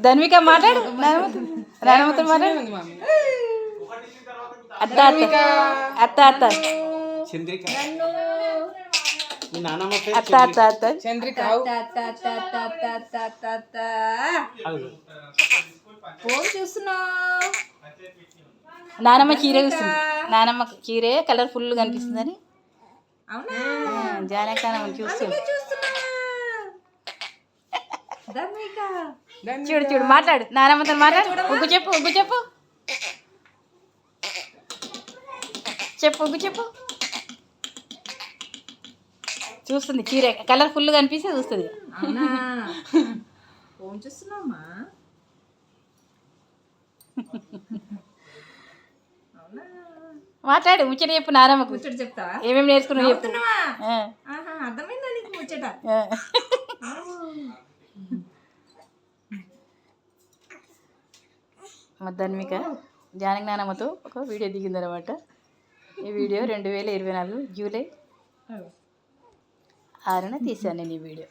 ధన్విక మాట్లాడు, నానమ్మతో మాట్లాడు. అత్త అత్త అత్త అత్త చంద్రిక అత్త అత్త అత్త చంద్రిక ఫోన్ చూస్తున్నావు. నానమ్మ చీర చూస్తుంది. నానమ్మ చీరే కలర్ఫుల్ కనిపిస్తుందని అవునా జానకి నానమ్మ చూస్తుంది. చూడు చూడు మాట్లాడు, నానమ్మతో మాట్లాడు. ఉగ్గు చెప్పు, ఉగ్గు చెప్పు, చెప్పు ఉగ్గు చెప్పు. చూస్తుంది, చీర కలర్ఫుల్ కనిపిస్తే చూస్తుంది. అవునా ఫోన్ చూస్తున్నావమ్మా. అవునా మాట్లాడు, ముచ్చట చెప్పు. నానమ్మకు ముచ్చట చెప్తావా? ఏమేమి నేర్చుకున్నావు చెప్పు. చెప్తున్నావా? అర్థమైందా నీకు ముచ్చట? మా ధన్విక జానకి నానమ్మతో ఒక వీడియో దిగిందనమాట. ఈ వీడియో 2024 జూలై 6న తీశాను నేను ఈ వీడియో.